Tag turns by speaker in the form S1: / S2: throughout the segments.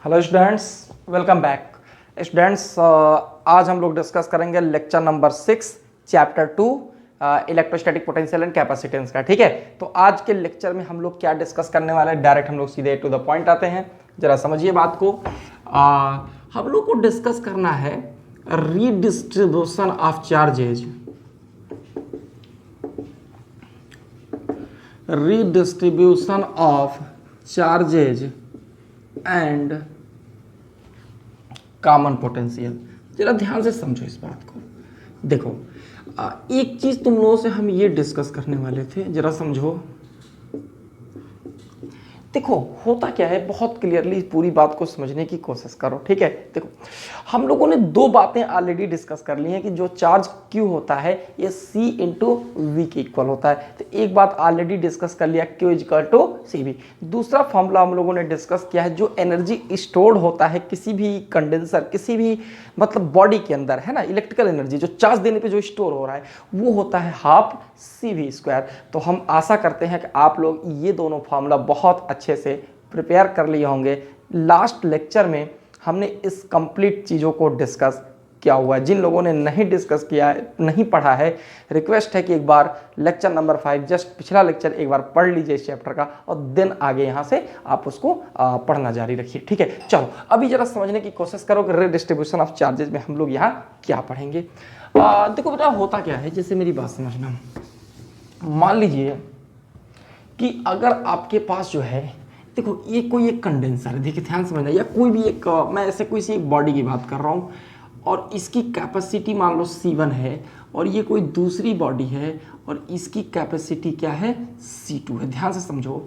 S1: Hello students, welcome back. Students, आज हम लोग डिस्कस करेंगे lecture number 6 chapter 2 electrostatic potential and capacitance का। ठीक है, तो आज के लेक्चर में हम लोग क्या डिस्कस करने वाले हैं, डायरेक्ट हम लोग सीधे टू द पॉइंट आते हैं। जरा समझिए बात को। हम लोग को डिस्कस करना है redistribution of charges, redistribution of charges and common potential. जरा ध्यान से समझो इस बात को। देखो, एक चीज तुम लोगों से हम ये डिस्कस करने वाले थे, जरा समझो। देखो होता क्या है, बहुत क्लियरली पूरी बात को समझने की कोशिश करो। ठीक है, देखो हम लोगों ने दो बातें ऑलरेडी डिस्कस कर ली हैं कि जो चार्ज Q होता है ये C इंटू वी के इक्वल होता है। तो एक बात ऑलरेडी डिस्कस कर लिया, Q इक्वल टू CV। दूसरा फॉर्मूला हम लोगों ने डिस्कस किया है, जो एनर्जी स्टोर्ड होता है किसी भी कंडेंसर, किसी भी मतलब बॉडी के अंदर है ना, इलेक्ट्रिकल एनर्जी जो चार्ज देने पे जो स्टोर हो रहा है वो होता है हाफ CV²। तो हम आशा करते हैं कि आप लोग ये दोनों फार्मूला बहुत अच्छे से प्रिपेयर कर लिए होंगे। लास्ट लेक्चर में हमने इस कंप्लीट चीज़ों को डिस्कस किया हुआ है। जिन लोगों ने नहीं डिस्कस किया है, नहीं पढ़ा है, रिक्वेस्ट है कि एक बार लेक्चर नंबर 5 जस्ट पिछला लेक्चर एक बार पढ़ लीजिए इस चैप्टर का, और देन आगे यहाँ से आप उसको पढ़ना जारी रखिए। ठीक है, चलो अभी जरा समझने की कोशिश करो कि रीडिस्ट्रीब्यूशन ऑफ चार्जेज में हम लोग यहाँ क्या पढ़ेंगे। देखो बेटा, होता क्या है, जैसे मेरी बात समझना। मान लीजिए कि अगर आपके पास जो है, देखो ये कोई एक कंडेंसर है, देखिए ध्यान समझना, या कोई भी एक मैं ऐसे कोई सी एक बॉडी की बात कर रहा हूँ और इसकी कैपेसिटी मान लो C1 है, और ये कोई दूसरी बॉडी है और इसकी कैपेसिटी क्या है, C2 है। ध्यान से समझो,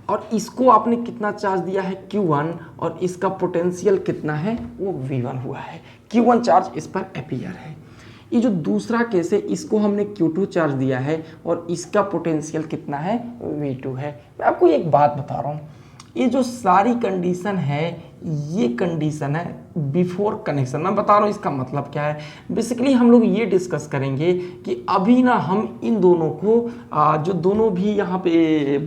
S1: और इसको आपने कितना चार्ज दिया है, Q1, और इसका पोटेंशियल कितना है, वो V1 हुआ है। Q1 चार्ज इस पर अपीयर है। ये जो दूसरा केस है, इसको हमने Q2 चार्ज दिया है और इसका पोटेंशियल कितना है, V2 है। मैं आपको एक बात बता रहा हूँ, ये जो सारी कंडीशन है ये कंडीशन है बिफोर कनेक्शन। मैं बता रहा हूँ इसका मतलब क्या है। बेसिकली हम लोग ये डिस्कस करेंगे कि अभी ना हम इन दोनों को जो दोनों भी यहाँ पे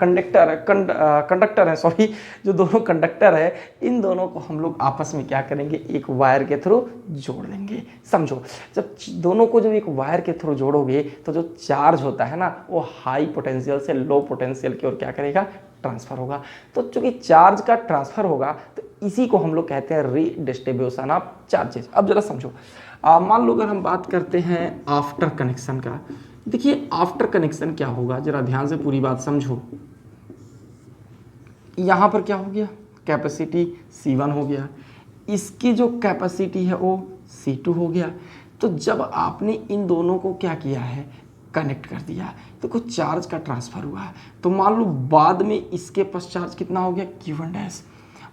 S1: कंडक्टर है, सॉरी, जो दोनों कंडक्टर है, इन दोनों को हम लोग आपस में क्या करेंगे, एक वायर के थ्रू जोड़ देंगे। समझो, जब दोनों को जब एक वायर के थ्रू जोड़ोगे तो जो चार्ज होता है ना, वो हाई पोटेंशियल से लो पोटेंशियल की ओर क्या करेगा, ट्रांसफर होगा। तो चूंकि चार्ज का ट्रांसफर होगा तो इसी को हम लोग कहते हैं रीडिस्ट्रीब्यूशन ऑफ चार्जेस। अब जरा समझो, मान लो अगर हम बात करते हैं आफ्टर कनेक्शन का। देखिए आफ्टर कनेक्शन क्या होगा, जरा ध्यान से पूरी बात समझो। यहां पर क्या हो गया, कैपेसिटी C1 हो गया, इसकी जो कैपेसिटी है वो C2 हो गया। तो जब आपने इन दोनों को क्या किया है, कनेक्ट कर दिया, तो कुछ चार्ज का ट्रांसफर हुआ है। तो मान लो बाद में इसके पास चार्ज कितना हो गया, Q1 डैश,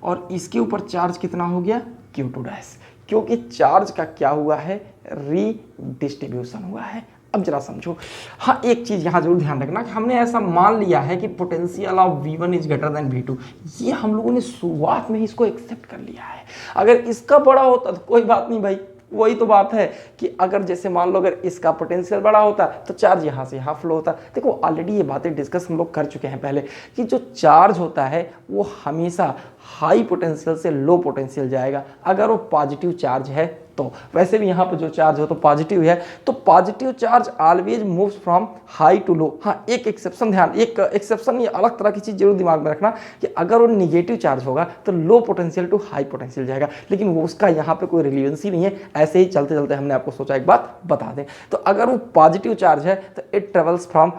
S1: और इसके ऊपर चार्ज कितना हो गया, Q2 डैश, क्योंकि चार्ज का क्या हुआ है, रीडिस्ट्रीब्यूशन हुआ है। अब जरा समझो, हाँ एक चीज यहाँ जरूर ध्यान रखना कि हमने ऐसा मान लिया है कि potential of V1 is greater than V2। ये हम लोगों ने शुरुआत में ही इसको एक्सेप्ट कर लिया है। अगर इसका बड़ा होता तो कोई बात नहीं भाई, वही तो बात है कि अगर जैसे मान लो अगर इसका पोटेंशियल बड़ा होता तो चार्ज यहाँ से यहाँ फ्लो होता। देखो ऑलरेडी ये बातें डिस्कस हम लोग कर चुके हैं पहले कि जो चार्ज होता है वो हमेशा हाई पोटेंशियल से लो पोटेंशियल जाएगा अगर वो पॉजिटिव चार्ज है तो। वैसे भी यहाँ पर जो चार्ज हो तो पॉजिटिव है, तो positive charge always moves from high to low. हाँ एक एक्सेप्शन, ध्यान, एक एक्सेप्शन, ये अलग तरह की चीज जरूर दिमाग में रखना कि अगर वो निगेटिव चार्ज होगा तो low potential to high potential जाएगा, लेकिन वो उसका यहाँ पे कोई रिलेवेंसी नहीं है। ऐसे ही चलते चलते हमने आपको सोचा एक बात बता दें। तो अगर वो पॉजिटिव चार्ज है तो it travels from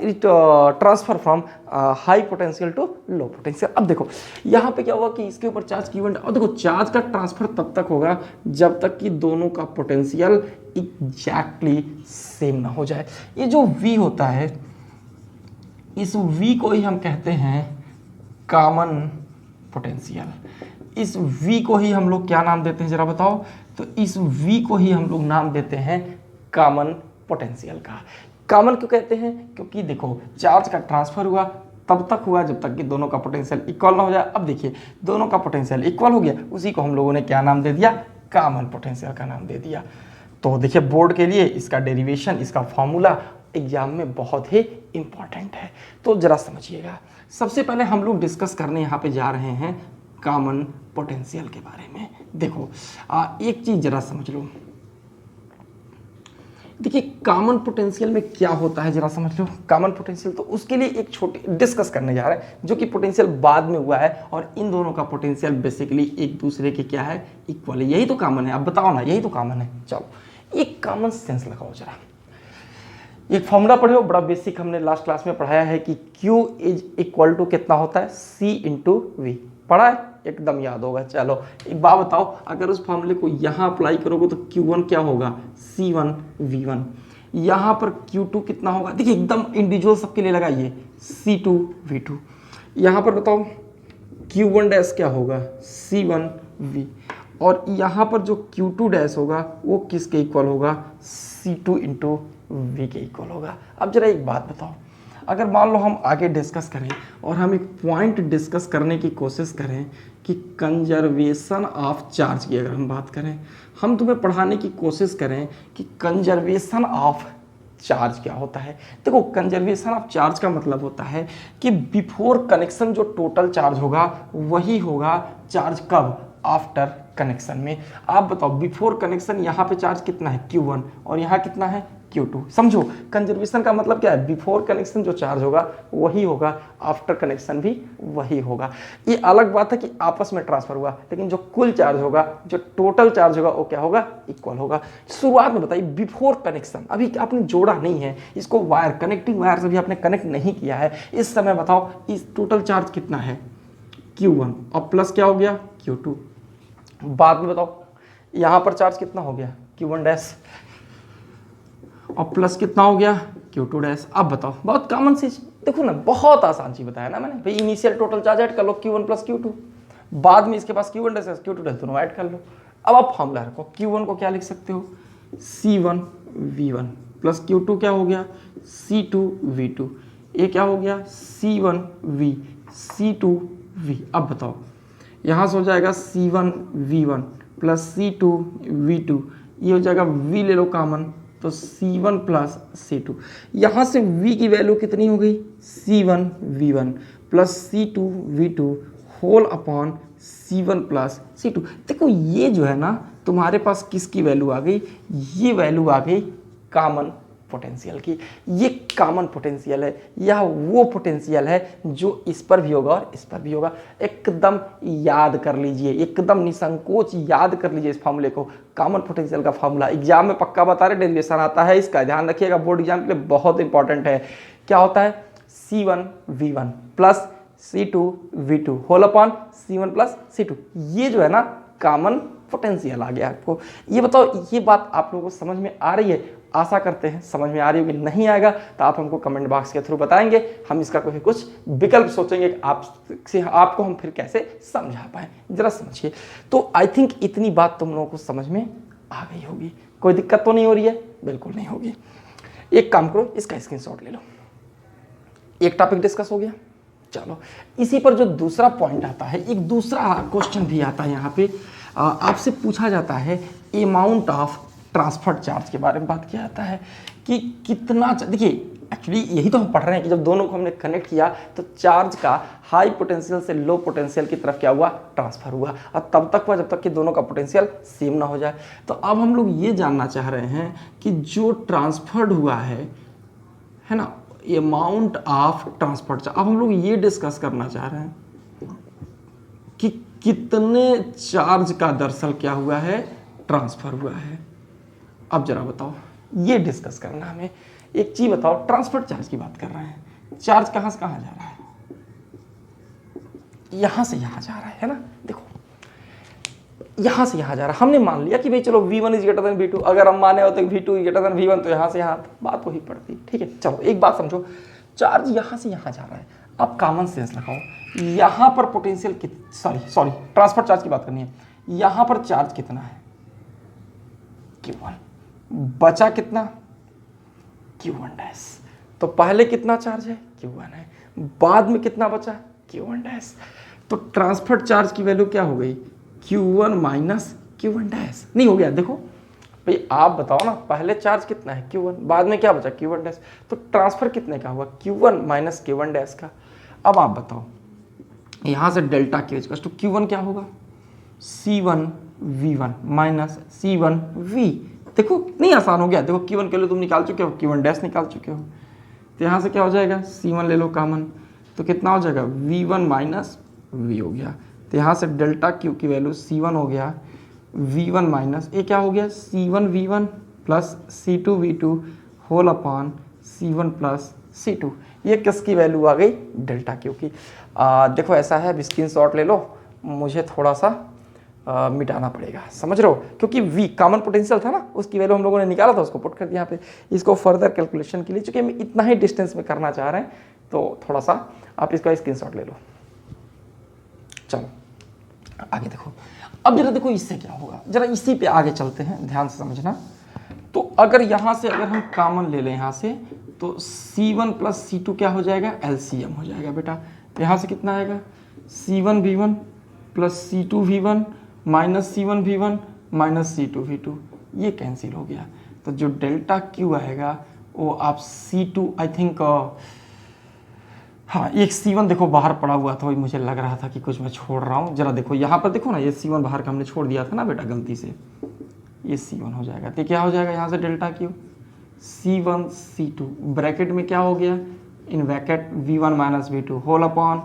S1: it transfer from high potential to low potential. अब देखो यहाँ पे क्या हुआ कि इसके ऊपर चार्ज Q1, और देखो चार्ज का ट्रांसफर तब तक होगा जब तक कि दोनों का पोटेंशियल एग्जैक्टली सेम ना हो जाए। ये जो V होता है, इस V को ही हम कहते हैं कॉमन पोटेंशियल। इस V को ही हम लोग क्या नाम देते हैं, जरा बताओ। तो इस V को ही हम लोग नाम देते हैं कॉमन पोटेंशियल का। कॉमन क्यों कहते हैं, क्योंकि देखो चार्ज का ट्रांसफर हुआ तब तक हुआ जब तक कि दोनों का पोटेंशियल इक्वल ना हो जाए। अब देखिए दोनों का पोटेंशियल इक्वल हो गया, उसी को हम लोगों ने क्या नाम दे दिया, कॉमन पोटेंशियल का नाम दे दिया। तो देखिए बोर्ड के लिए इसका डेरिवेशन, इसका फॉर्मूला एग्जाम में बहुत ही इंपॉर्टेंट है। तो जरा समझिएगा, सबसे पहले हम लोग डिस्कस करने यहाँ पे जा रहे हैं कॉमन पोटेंशियल के बारे में। देखो एक चीज जरा समझ लो, देखिए कॉमन पोटेंशियल में क्या होता है जरा समझ लो। कॉमन पोटेंशियल तो उसके लिए एक छोटी डिस्कस करने जा रहे हैं, जो कि पोटेंशियल बाद में हुआ है, और इन दोनों का पोटेंशियल बेसिकली एक दूसरे के क्या है, इक्वल है। यही तो कॉमन है, अब बताओ ना, यही तो कॉमन है। चलो एक कॉमन सेंस लगाओ जरा, एक फॉर्मूला पढ़े हो, बड़ा बेसिक, हमने लास्ट क्लास में पढ़ाया है कि Q इज इक्वल टू कितना होता है, C इंटू वी, पढ़ा है, एकदम याद होगा। चलो एक बात बताओ, अगर उस फॉर्मूले को यहाँ अप्लाई करोगे तो Q1 क्या होगा, C1 V1, यहाँ पर Q2 कितना होगा, देखिए एकदम इंडिविजुअल सबके लिए लगाइए, C2 V2, यहाँ पर बताओ Q1 डैश क्या होगा, C1 V, और यहाँ पर जो Q2 डैश होगा वो किसके इक्वल होगा, C2 इंटू वी के इक्वल होगा। अब जरा एक बात बताओ, अगर मान लो हम आगे डिस्कस करें और हम एक पॉइंट डिस्कस करने की कोशिश करें कि कंजर्वेशन ऑफ चार्ज की अगर हम बात करें, हम तुम्हें पढ़ाने की कोशिश करें कि कंजर्वेशन ऑफ चार्ज क्या होता है। देखो कंजर्वेशन ऑफ चार्ज का मतलब होता है कि बिफोर कनेक्शन जो टोटल चार्ज होगा वही होगा चार्ज कब, आफ्टर कनेक्शन में। आप बताओ बिफोर कनेक्शन यहाँ पे चार्ज कितना है, Q1, और यहाँ कितना है, Q2। समझो कंजर्वेशन का मतलब क्या है, बिफोर कनेक्शन जो चार्ज होगा वही होगा, आफ्टर कनेक्शन भी वही होगा। ये अलग बात है कि आपस में ट्रांसफर हुआ, लेकिन जो कुल चार्ज होगा, जो टोटल चार्ज होगा वो क्या होगा, इक्वल होगा। शुरुआत में बताइए बिफोर कनेक्शन, अभी आपने जोड़ा नहीं है इसको, वायर कनेक्टिंग वायर से भी आपने कनेक्ट नहीं किया है, इस समय बताओ इस टोटल चार्ज कितना है, Q1, और प्लस क्या हो गया, Q2। बाद में बताओ यहां पर चार्ज कितना हो गया, Q1 डैश, और प्लस कितना हो गया, Q2 डैश। अब बताओ, बहुत कॉमन चीज, देखो ना बहुत आसान चीज बताया ना मैंने भाई, इनिशियल टोटल चार्ज ऐड कर लो Q1 प्लस Q2, बाद में इसके पास Q1 डैश Q2 डैश दोनों ऐड कर लो। अब आप फॉर्मूला रखो, Q1 को क्या लिख सकते हो, C1 V1 प्लस Q2 क्या हो गया, C2 V2, ये क्या हो गया, C1 V C2 V। अब बताओ यहाँ से हो जाएगा C1 V1 plus C2 V2, ये हो जाएगा V ले लो कॉमन, तो C1 प्लस C2, यहाँ से V की वैल्यू कितनी हो गई, C1 V1 plus C2 V2 whole upon C1 plus C2। देखो ये जो है ना तुम्हारे पास किसकी वैल्यू आ गई, ये वैल्यू आ गई कॉमन पोटेंशियल की। ये कॉमन पोटेंशियल है, यह वो पोटेंशियल है जो इस पर भी होगा और इस पर भी होगा। एकदम याद कर लीजिए, एकदम निसंकोच याद कर लीजिए इस फॉर्मूले को। कॉमन पोटेंशियल का फॉर्मूला एग्जाम में पक्का बता रहे, डेरिवेशन आता है, इसका ध्यान रखिएगा, बोर्ड एग्जाम के लिए बहुत इंपॉर्टेंट है। क्या होता है, C1 V1 plus C2 V2 whole upon C1 plus C2, ये जो है ना कॉमन पोटेंशियल आ गया आपको। ये बताओ ये बात आप लोगों को समझ में आ रही है, आशा करते हैं समझ में आ रही होगी, नहीं आएगा तो आप हमको कमेंट बॉक्स के थ्रू बताएंगे, हम इसका कोई कुछ विकल्प सोचेंगे कि आपको हम फिर कैसे समझा पाए, जरा समझिए। तो आई थिंक इतनी बात तुम लोगों को समझ में आ गई होगी, कोई दिक्कत तो नहीं हो रही है, बिल्कुल नहीं होगी। एक काम करो, इसका स्क्रीनशॉट ले लो, एक टॉपिक डिस्कस हो गया। चलो इसी पर जो दूसरा पॉइंट आता है, एक दूसरा क्वेश्चन भी आता है यहाँ पे, आपसे पूछा जाता है अमाउंट ऑफ ट्रांसफर चार्ज के बारे में बात किया जाता है कि कितना, देखिए एक्चुअली यही तो हम पढ़ रहे हैं कि जब दोनों को हमने कनेक्ट किया तो चार्ज का हाई पोटेंशियल से लो पोटेंशियल की तरफ क्या हुआ, ट्रांसफर हुआ, और तब तक हुआ जब तक कि दोनों का पोटेंशियल सेम ना हो जाए। तो अब हम लोग ये जानना चाह रहे हैं कि जो ट्रांसफर्ड हुआ है ना, अमाउंट ऑफ ट्रांसफर चार्ज, अब हम लोग ये डिस्कस करना चाह रहे हैं कि कितने चार्ज का दरअसल क्या हुआ है, ट्रांसफर हुआ है। अब जरा बताओ, ये डिस्कस करना हमें। एक चीज बताओ, ट्रांसफर चार्ज की बात कर रहे हैं, चार्ज कहां से कहां जा रहा है, यहां से यहां जा रहा है ना। देखो यहां से यहां जा रहा है, हमने मान लिया कि भाई चलो V1 is greater than V2, अगर हम माने होते V2 is greater than V1 तो यहां से यहां बात वही पड़ती, ठीक है। चलो एक बात समझो, चार्ज यहां से यहां जा रहा है, अब कॉमन सेंस लगाओ, यहां पर पोटेंशियल सॉरी ट्रांसफर चार्ज की बात करनी है, यहां पर चार्ज कितना है, Q1, बचा कितना, Q1 डैश। तो पहले कितना चार्ज है, Q1 है, बाद में कितना बचा, Q1 डैश। तो ट्रांसफर चार्ज की वैल्यू क्या हो गई, Q1 माइनस Q1 डैश। नहीं हो गया, देखो भाई आप बताओ ना, पहले चार्ज कितना है, Q1, बाद में क्या बचा, Q1 डैश। तो ट्रांसफर कितने का हुआ, Q1 माइनस Q1 डैश का। अब आप बताओ यहाँ से delta Q equal to Q1 क्या होगा, C1V1 माइनस C1V। देखो नहीं आसान हो गया, देखो Q1 के लिए तुम निकाल चुके हो, Q1 डैश निकाल चुके हो, तो यहाँ से क्या हो जाएगा, C1 ले लो कॉमन, तो कितना हो जाएगा V1 माइनस V हो गया। तो यहाँ से डेल्टा Q की वैल्यू C1 हो गया, V1 माइनस ये क्या हो गया C1V1 plus C2V2 whole upon C1 plus C2। ये किसकी वैल्यू आ गई, डेल्टा Q की। देखो ऐसा है, अब स्क्रीनशॉट ले लो, मुझे थोड़ा सा मिटाना पड़ेगा, समझ रहे हो, क्योंकि V कॉमन पोटेंशियल था ना, उसकी वैल्यू हम लोगों ने निकाला था, उसको पुट कर दिया यहाँ पे। इसको फर्दर कैलकुलेशन के लिए, चूंकि हम इतना ही डिस्टेंस में करना चाह रहे हैं, तो थोड़ा सा आप इसका स्क्रीनशॉट ले लो। चलो आगे देखो, अब जरा देखो इससे क्या होगा, जरा इसी पे आगे चलते हैं, ध्यान से समझना। तो अगर यहाँ से अगर हम कॉमन ले लें यहाँ से, तो C1 प्लस C2 क्या हो जाएगा, LCM हो जाएगा बेटा। यहाँ से कितना आएगा, C1V1 plus C2V1 minus C1V1 minus C2V2, ये कैंसिल हो गया। तो जो डेल्टा Q आएगा वो आप C2 आई थिंक, हाँ एक C1 देखो बाहर पड़ा हुआ था, वही मुझे लग रहा था कि कुछ मैं छोड़ रहा हूँ। जरा देखो यहाँ पर देखो ना, ये C1 बाहर का हमने छोड़ दिया था ना बेटा गलती से, ये C1 हो जाएगा। तो क्या हो जाएगा यहाँ से delta Q, C1 C2 bracket में क्या हो गया, in bracket V1 minus V2 whole upon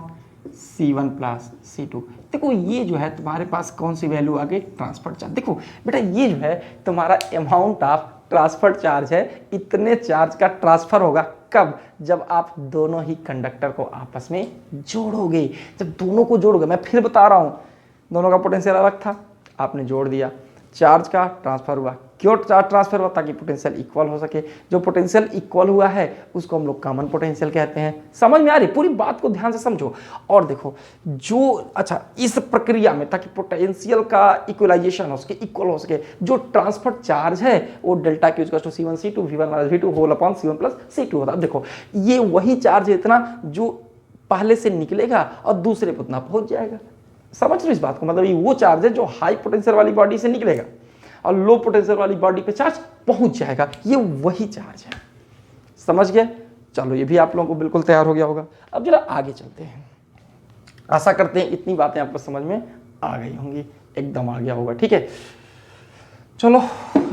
S1: C1 plus C2। देखो ये जो है तुम्हारे पास कौन सी वैल्यू आ गई, ट्रांसफर चार्ज। देखो बेटा ये जो है तुम्हारा अमाउंट ऑफ ट्रांसफर चार्ज है, इतने चार्ज का ट्रांसफर होगा कब, जब आप दोनों ही कंडक्टर को आपस में जोड़ोगे। जब दोनों को जोड़ोगे, मैं फिर बता रहा हूं, दोनों का पोटेंशियल अलग था, आपने जोड़ दिया, चार्ज का ट्रांसफर हुआ। क्यों चार्ज ट्रांसफर हुआ, ताकि पोटेंशियल इक्वल हो सके। जो पोटेंशियल इक्वल हुआ है उसको हम लोग कॉमन पोटेंशियल कहते हैं। समझ में आ रही, पूरी बात को ध्यान से समझो। और देखो जो अच्छा इस प्रक्रिया में, ताकि पोटेंशियल का इक्वलाइजेशन हो सके, इक्वल हो सके, जो ट्रांसफर चार्ज है वो delta Q equal to C1 C2 V1 minus V2 whole upon C1 plus C2 होता है। देखो ये वही चार्ज है इतना जो पहले से निकलेगा और दूसरे पे उतना पहुंच जाएगा। समझ रहे इस बात को, मतलब ये वो चार्ज है जो हाई पोटेंशियल वाली बॉडी से निकलेगा और लो पोटेंशियल वाली बॉडी पे चार्ज पहुंच जाएगा, ये वही चार्ज है। समझ गए, चलो ये भी आप लोगों को बिल्कुल तैयार हो गया होगा। अब जरा आगे चलते हैं, आशा करते हैं इतनी बातें आपको समझ में आ गई होंगी, एकदम आ गया होगा। ठीक है, चलो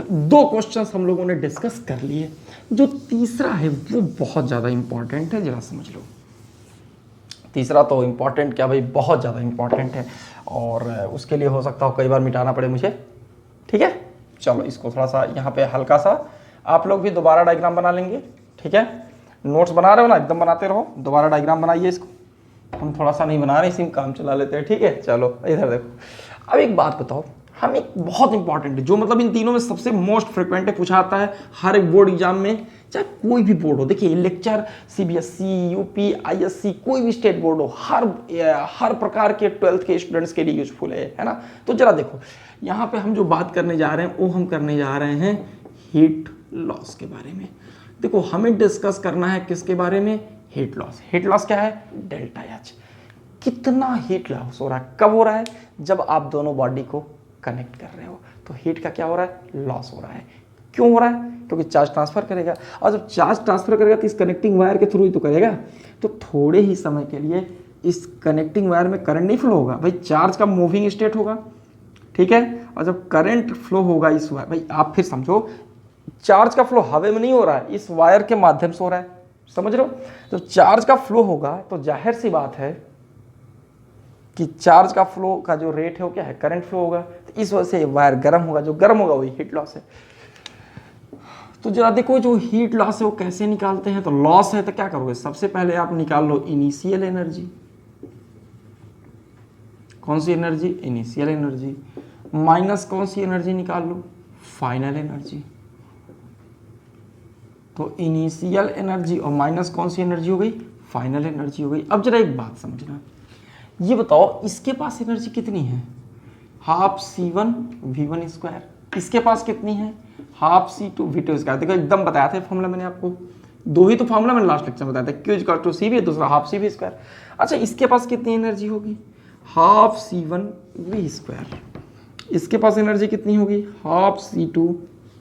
S1: 2 क्वेश्चंस हम लोगों ने डिस्कस कर लिए, जो तीसरा है वो बहुत ज्यादा इंपॉर्टेंट है, जरा समझ लो। तीसरा तो इंपॉर्टेंट क्या भाई, बहुत ज़्यादा इंपॉर्टेंट है, और उसके लिए हो सकता हो कई बार मिटाना पड़े मुझे। ठीक है, चलो इसको थोड़ा सा यहाँ पे हल्का सा आप लोग भी दोबारा डायग्राम बना लेंगे। ठीक है, नोट्स बना रहे हो ना, एकदम बनाते रहो, दोबारा डायग्राम बनाइए। इसको हम थोड़ा सा नहीं बना रहे, इसी में काम चला लेते हैं। ठीक है, चलो इधर देखो। अब एक बात बताओ, हम एक बहुत इंपॉर्टेंट है, जो मतलब इन तीनों में सबसे मोस्ट फ्रिक्वेंट है, पूछा आता है हर एक बोर्ड एग्जाम में, चाहे कोई भी बोर्ड हो। देखिए लेक्चर CBSE, UP, ISC, कोई भी स्टेट बोर्ड हो, हर प्रकार के 12th के स्टूडेंट्स के लिए यूजफुल है ना। तो जरा देखो यहाँ पे हम जो बात करने जा रहे हैं वो हम करने जा रहे हैं हीट लॉस के बारे में। देखो हमें डिस्कस करना है किसके बारे में, हीट लॉस। हीट लॉस क्या है, डेल्टा एच। कितना हीट लॉस हो रहा है, कब हो रहा है, जब आप दोनों बॉडी को कनेक्ट कर रहे हो, तो हीट का क्या हो रहा है, लॉस हो रहा है। क्यों हो रहा है, क्योंकि चार्ज ट्रांसफर करेगा, और जब चार्ज ट्रांसफर करेगा तो इस कनेक्टिंग वायर के थ्रू ही तो करेगा। तो थोड़े ही समय के लिए इस कनेक्टिंग वायर में करंट नहीं फ्लो होगा भाई, चार्ज का मूविंग स्टेट होगा। ठीक है, और जब करंट फ्लो होगा इस वायर, भाई आप फिर समझो, चार्ज का फ्लो हवा में नहीं हो रहा है, इस वायर के माध्यम से हो रहा है। समझ रहे हो, जब चार्ज का फ्लो होगा तो जाहिर सी बात है कि चार्ज का फ्लो का जो रेट है वो क्या है, करंट फ्लो होगा। तो इस वजह से वायर गर्म होगा, जो गर्म होगा वही हीट लॉस है। तो जरा देखो जो हीट लॉस है वो कैसे निकालते हैं। तो लॉस है तो क्या करोगे, सबसे पहले आप निकाल लो इनिशियल एनर्जी। कौन सी एनर्जी, इनिशियल एनर्जी, माइनस कौन सी एनर्जी निकाल लो, फाइनल एनर्जी। तो इनिशियल एनर्जी और माइनस कौन सी एनर्जी हो गई, फाइनल एनर्जी हो गई। अब जरा एक बात समझना, ये बताओ इसके पास एनर्जी कितनी है, हाफ C1 V1 स्क्वायर। इसके पास कितनी है, हाफ C2 V2 स्क्वायर। देखो एकदम बताया था फॉर्मूला मैंने आपको, 2 ही तो फॉर्मूला मैंने लास्ट लेक्चर में बताया था, Q इक्वल टू CV, दूसरा हाफ CV स्क्वायर। अच्छा इसके पास कितनी एनर्जी होगी, हाफ C1 V स्क्वायर। इसके पास एनर्जी कितनी होगी, हाफ C2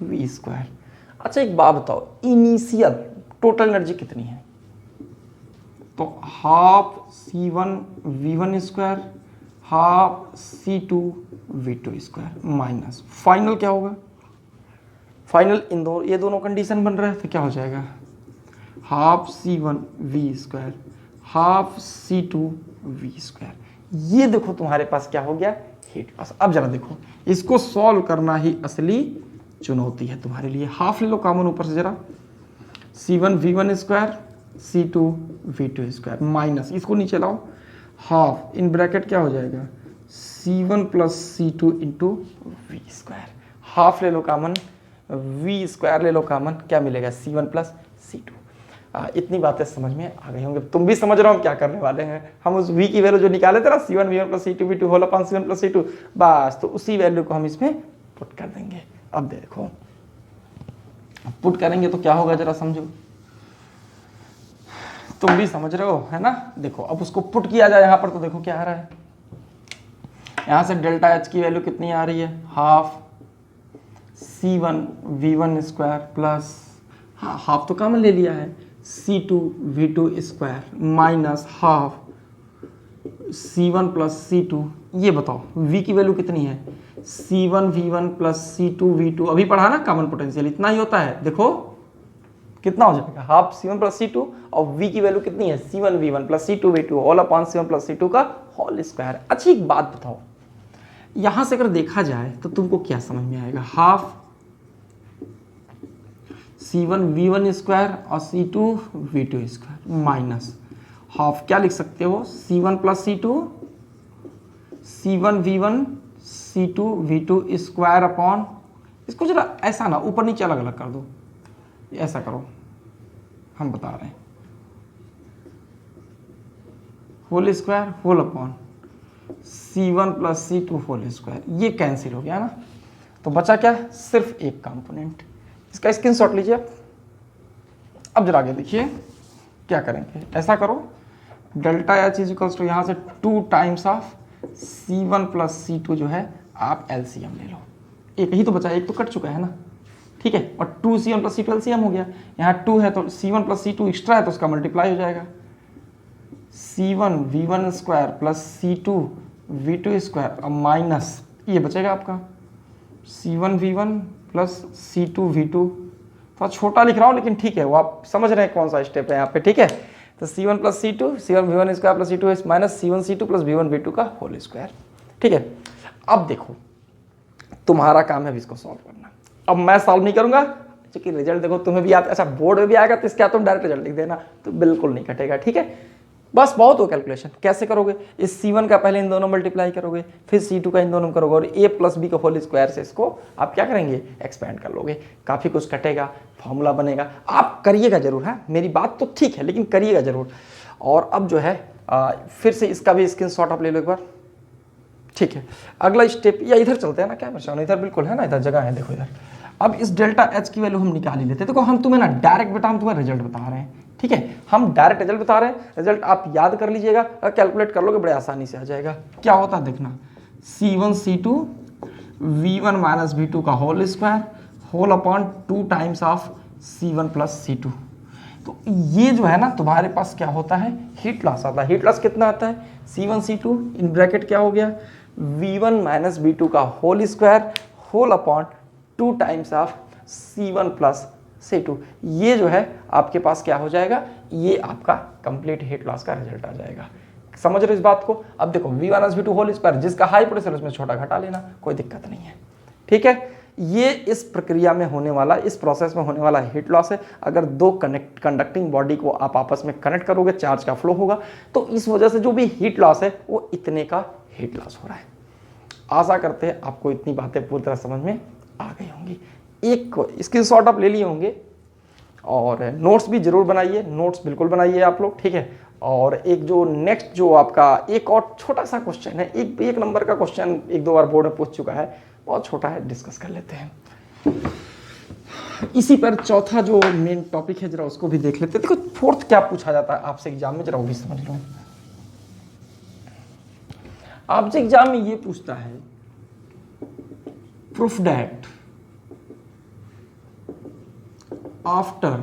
S1: V स्क्वायर। अच्छा एक बात बताओ, इनिशियल टोटल एनर्जी कितनी है, तो half C1 V1 square half C2 V2 square minus final क्या होगा, फाइनल इन दो ये दोनों कंडीशन बन रहा है तो क्या हो जाएगा, half C1 V square half C2 V square. ये देखो तुम्हारे पास क्या हो गया, हीट लॉस। अब जरा देखो इसको सॉल्व करना ही असली चुनौती है तुम्हारे लिए। हाफ ले लो कॉमन ऊपर से जरा, C1 V1 square C2 V2 square minus इसको नीचे लाओ, हाफ इन ब्रैकेट क्या हो जाएगा C1 plus C2 into V square. Half ले लो कॉमन, वी स्क्वायर ले लो कॉमन, क्या मिलेगा C1 प्लस C2। इतनी बातें समझ में आ गई होंगे, तुम भी समझ रहे हो हम क्या करने वाले हैं। हम उस v की वैल्यू जो निकाले थे ना C1 V1 plus C2 V2 whole upon C1 plus C2, बस तो उसी वैल्यू को हम इसमें पुट कर देंगे। अब देखो पुट करेंगे तो क्या होगा जरा समझो, तुम भी समझ रहे हो है ना। देखो अब उसको पुट किया जाए यहाँ पर तो देखो क्या आ रहा है, यहाँ से डेल्टा एच की वैल्यू कितनी आ रही है, half C1 V1 square plus, हाँ हाफ तो कॉमन ले लिया है, C2 V2 square minus half C1 plus C2। ये बताओ V की वैल्यू कितनी है, C1 V1 plus C2 V2, अभी पढ़ा ना कॉमन पोटेंशियल इतना ही होता है। देखो कितना हो जाएगा, हाफ C1 प्लस C2 और V की वैल्यू कितनी है C1 V1 plus C2 V2 whole upon C1 plus C2 का होल स्क्वायर। अच्छी एक बात बताओ, यहां से अगर देखा जाए तो तुमको क्या समझ में आएगा, हाफ C1 V1 स्क्वायर और C2 V2 square minus half क्या लिख सकते हो C1 plus C2 C1 V1 C2 V2 square upon, इसको जरा ऐसा ना ऊपर नीचे अलग अलग कर दो, ऐसा करो हम बता रहे हैं, whole square whole upon C1 plus C2 whole square. ये कैंसिल हो गया ना, तो बचा क्या, सिर्फ एक कंपोनेंट। इसका स्क्रीनशॉट लीजिए आप। अब जरा आगे देखिए क्या करेंगे, ऐसा करो delta H is equals to यहाँ से 2 times of C1 plus C2 जो है आप एलसीएम ले लो, एक ही तो बचा, एक तो कट चुका है ना, ठीक है, और 2C1 प्लस C2 एलसीएम हो गया, यहाँ 2 है तो C1 प्लस C2 एक्स्ट्रा है तो उसका मल्टीप्लाई हो जाएगा, C1 V1 square plus C2 V2 square और माइनस ये बचेगा आपका C1 V1 plus C2 V2। थोड़ा छोटा लिख रहा हूँ लेकिन ठीक है, वो आप समझ रहे हैं कौन सा स्टेप है यहाँ पे, ठीक है। तो C1 plus C2 C1 V1 square plus C2 minus C1 C2 plus V1 V2 का होल स्क्वायर, ठीक है। अब देखो तुम्हारा काम है अभी इसको सॉल्व करना। अब मैं सॉल्व नहीं करूंगा क्योंकि रिजल्ट देखो तुम्हें भी आता, अच्छा बोर्ड में भी आएगा तो इसके तुम डायरेक्ट रिजल्ट लिख देना तो बिल्कुल नहीं कटेगा, ठीक है। बस बहुत हो कैलकुलेशन, कैसे करोगे, इस C1 का पहले इन दोनों मल्टीप्लाई करोगे, फिर C2 का इन दोनों में करोगे और A प्लस बी का होल स्क्वायर से इसको आप क्या करेंगे, एक्सपेंड कर लोगे, काफ़ी कुछ कटेगा, फॉर्मूला बनेगा। आप करिएगा जरूर, है मेरी बात तो ठीक है लेकिन करिएगा जरूर। और अब जो है फिर से इसका भी स्क्रीनशॉट आप ले लो एक बार, ठीक है। अगला स्टेप या इधर चलते हैं ना, क्या परेशान, इधर बिल्कुल है ना, इधर जगह है, देखो इधर। अब इस डेल्टा एच की वैल्यू हम निकाल ही लेते हैं। देखो हम तुम्हें ना डायरेक्ट बेटा हम तुम्हें रिजल्ट बता रहे हैं, ठीक है, हम डायरेक्ट रिजल्ट बता रहे हैं। रिजल्ट आप याद कर लीजिएगा, कैलकुलेट कर लोगे बड़े आसानी से आ जाएगा। क्या होता है देखना, C1 C2 V1 minus V2 का whole square whole upon 2 times of C1 plus C2। तो ये जो है ना तुम्हारे पास क्या होता है, हीट लॉस आता है। हीट लॉस कितना आता है, C1 C2 इन ब्रैकेट क्या हो गया V1 माइनस V2 का whole square whole upon 2 times of C1 plus C2। ये जो है आपके पास क्या हो जाएगा, ये आपका कंप्लीट हीट लॉस का रिजल्ट आ जाएगा। समझ रहे हो इस बात को। अब देखो V1 minus V2 whole square, जिसका हाई पोटेंशियल उसमें छोटा घटा लेना, कोई दिक्कत नहीं है, ठीक है। ये इस प्रक्रिया में होने वाला, इस प्रोसेस में होने वाला हीट लॉस है। अगर दो कंडक्टिंग बॉडी को आप आपस में कनेक्ट करोगे, चार्ज का फ्लो होगा, तो इस वजह से जो भी हीट लॉस है वो इतने का हीट लॉस हो रहा है। आशा करते हैं आपको इतनी बातें पूरी तरह समझ में आ गई होंगी। एक स्क्रीनशॉट आप ले लिए होंगे और नोट्स भी जरूर बनाइए, नोट्स बिल्कुल बनाइए आप लोग, ठीक है। और एक जो नेक्स्ट जो आपका एक और छोटा सा क्वेश्चन है, एक नंबर का क्वेश्चन 1-2 बार बोर्ड में पूछ चुका है, बहुत छोटा है, डिस्कस कर लेते हैं। इसी पर चौथा जो मेन टॉपिक है जरा उसको भी देख लेते हैं। देखो फोर्थ क्या पूछा जाता है आपसे एग्जाम में, जरा वो भी समझ लो। आपसे एग्जाम में ये पूछता है, proof that after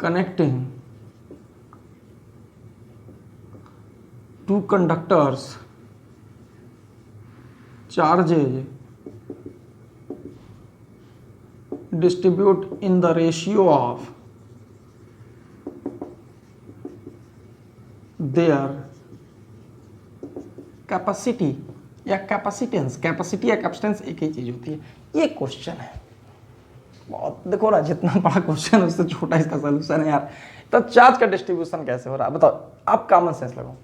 S1: connecting two conductors charges distribute in the ratio of their capacity या कैपेसिटेंस, कैपेसिटी या कैपेसिटेंस एक ही चीज होती है। ये क्वेश्चन है बहुत, देखो ना जितना बड़ा क्वेश्चन उससे छोटा इसका सोल्यूशन है यार। तो चार्ज का डिस्ट्रीब्यूशन कैसे हो रहा है बताओ, आप कॉमन सेंस लगाओ।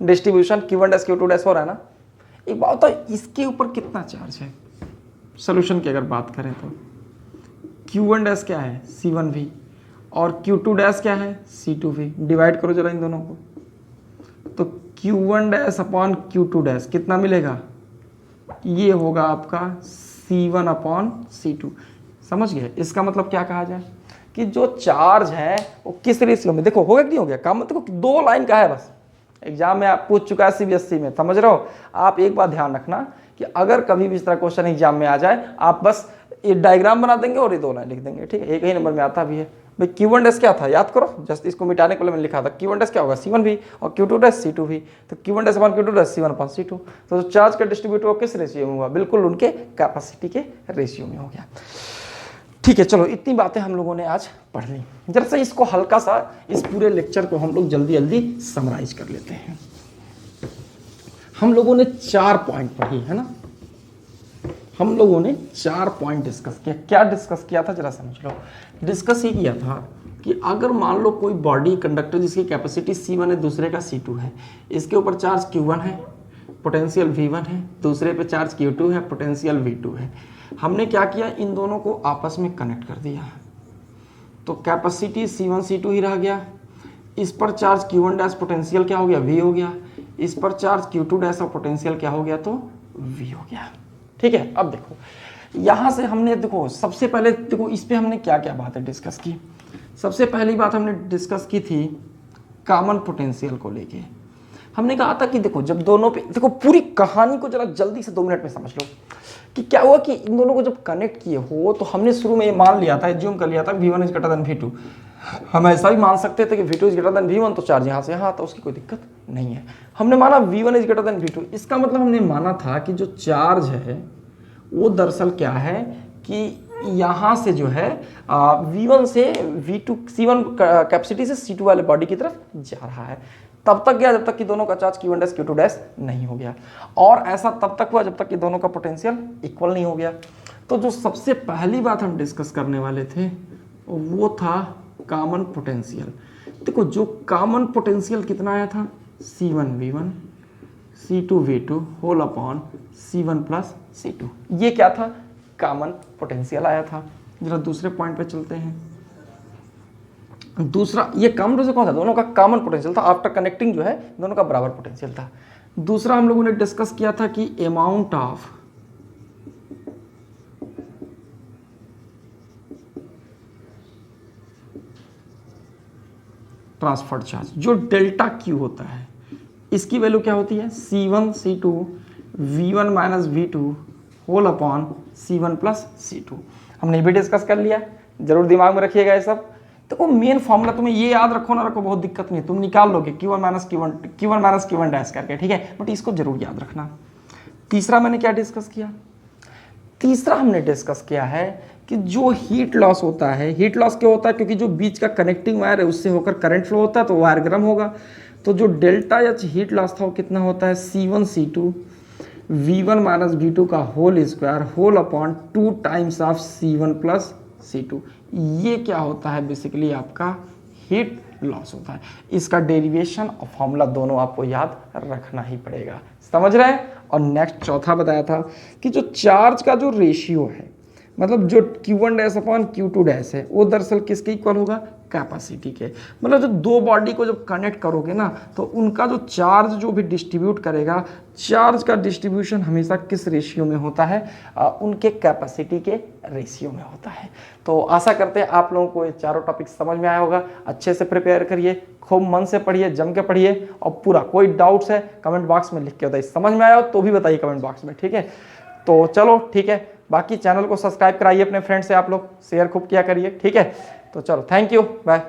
S1: Distribution Q1 dash Q2 dash हो रहा है ना। एक बात बताओ, इसके ऊपर कितना चार्ज है सोल्यूशन की अगर बात करें तो Q1 डैश क्या है C1V और Q2 डैश क्या है C2V। डिवाइड करो जरा इन दोनों को, तो Q1 dash upon Q2 dash कितना मिलेगा, ये होगा आपका C1 अपॉन C2। समझ गए? इसका मतलब क्या कहा जाए कि जो चार्ज है वो किस रेशियो में, देखो हो गया कि नहीं हो गया काम, देखो 2 लाइन का है बस, एग्जाम में आप पूछ चुका है CBSE में, समझ रहे हो। आप एक बात ध्यान रखना कि अगर कभी भी इस तरह क्वेश्चन एग्जाम में आ जाए, आप बस ये डायग्राम बना देंगे और ये 2 लाइन लिख देंगे, ठीक है। एक ही नंबर में आता भी है भाई। Q1 डैश क्या था याद करो, जस्ट इसको मिटाने के लिए मैंने लिखा था Q1 डैश क्या होगा C1V और Q2 डैश C2V। तो Q1 dash upon Q2 dash C1 upon C2। तो चार्ज का डिस्ट्रीब्यूटर किस रेशियो में हुआ, बिल्कुल उनके कैपेसिटी के रेशियो में हो गया। ठीक है, चलो इतनी बातें हम लोगों ने आज पढ़ ली। जरा से इसको हल्का सा, इस पूरे लेक्चर को हम लोग जल्दी जल्दी समराइज कर लेते हैं। हम लोगों ने 4 पॉइंट पढ़ी है ना, हम लोगों ने 4 पॉइंट डिस्कस किया। क्या डिस्कस किया था जरा समझ लो। डिस्कस ये किया था कि अगर मान लो कोई बॉडी कंडक्टर जिसकी कैपेसिटी C1 है, दूसरे का C2 है, इसके ऊपर चार्ज Q1 है, पोटेंशियल V1 है, दूसरे पे चार्ज Q2 है, पोटेंशियल V2 है। हमने क्या किया, इन दोनों को आपस में कनेक्ट कर दिया, तो कैपेसिटी C1 C2 ही रह गया। इस पर चार्ज Q1 डैश पोटेंशियल क्या हो गया V हो गया, इस पर चार्ज Q2 डैश और पोटेंशियल क्या हो गया तो V हो गया। ठीक है, अब देखो यहां से हमने देखो सबसे पहले देखो इस पे हमने क्या क्या बातें डिस्कस की। सबसे पहली बात हमने डिस्कस की थी कॉमन पोटेंशियल को लेके। हमने कहा था कि देखो जब दोनों पे, देखो पूरी कहानी को जरा जल्दी से 2 मिनट में समझ लो कि क्या हुआ कि इन दोनों को जब कनेक्ट किए हो तो हमने शुरू में ये मान लिया था, एज्यूम कर लिया था V1 is greater than V2। हम ऐसा भी मान सकते थे कि V2 is greater than V1, तो चार्ज यहाँ से यहाँ आता, उसकी कोई दिक्कत नहीं है। हमने माना V1 is greater than V2, इसका मतलब हमने माना था कि जो चार्ज है वो दरअसल क्या है कि यहाँ से जो है V1 से V2 C1 कैपेसिटी से C2 वाले बॉडी की तरफ जा रहा है। तब तक गया जब तक कि दोनों का charge Q1 dash Q2 dash नहीं हो गया, और ऐसा तब तक हुआ जब तक कि दोनों का पोटेंशियल इक्वल नहीं हो गया। तो जो सबसे पहली बात हम डिस्कस करने वाले थे वो था कॉमन पोटेंशियल। देखो जो कॉमन पोटेंशियल कितना आया था C1 V1 C2 V2 whole upon C1 plus C2, ये क्या था कॉमन पोटेंशियल आया था। जरा दूसरे पॉइंट पे चलते हैं। दूसरा ये कॉमन पोटेंशियल कौन था, दोनों का कॉमन पोटेंशियल था, आफ्टर कनेक्टिंग जो है दोनों का बराबर पोटेंशियल था। दूसरा हम लोगों ने डिस्कस किया था कि अमाउंट ऑफ ट्रांसफर्ड चार्ज, जो डेल्टा Q होता है, इसकी वैल्यू क्या होती है C1 C2 V1 minus V2 whole upon C1 plus C2। हमने ये भी डिस्कस कर लिया, जरूर दिमाग में रखिएगा ये सब। देखो मेन फॉर्मूला तुम्हें ये याद रखो ना रखो बहुत दिक्कत नहीं, तुम निकाल लोगे Q1 माइनस Q1 डैश करके, ठीक है, बट इसको जरूर याद रखना। तीसरा मैंने क्या डिस्कस किया, तीसरा हमने डिस्कस किया है कि जो हीट लॉस होता है, हीट लॉस क्यों होता है, क्योंकि जो बीच का कनेक्टिंग वायर है उससे होकर करंट फ्लो होता है तो वायर गर्म होगा। तो जो डेल्टा एच हीट लॉस था वो कितना होता है C1 C2 V1 minus V2 का whole square whole upon 2 times of C1 plus C2। ये क्या होता है बेसिकली आपका हीट लॉस होता है। इसका डेरिवेशन और फॉर्मूला दोनों आपको याद रखना ही पड़ेगा, समझ रहे हैं। और नेक्स्ट चौथा बताया था कि जो चार्ज का जो रेशियो है, मतलब जो Q1 dash upon Q2 dash है वो दरअसल किसके इक्वल होगा, कैपेसिटी के। मतलब जो दो बॉडी को जब कनेक्ट करोगे ना तो उनका जो चार्ज जो भी डिस्ट्रीब्यूट करेगा, चार्ज का डिस्ट्रीब्यूशन हमेशा किस रेशियो में होता है, उनके कैपेसिटी के रेशियो में होता है। तो आशा करते हैं आप लोगों को ये चारों टॉपिक समझ में आया होगा। अच्छे से प्रिपेयर करिए, खूब मन से पढ़िए, जम के पढ़िए, और पूरा कोई डाउट्स है कमेंट बॉक्स में लिख के बताइए। समझ में आया हो तो भी बताइए कमेंट बॉक्स में, ठीक है। तो चलो ठीक है, बाकी चैनल को सब्सक्राइब कराइए अपने फ्रेंड से, आप लोग शेयर खूब किया करिए, ठीक है। तो चलो, थैंक यू, बाय।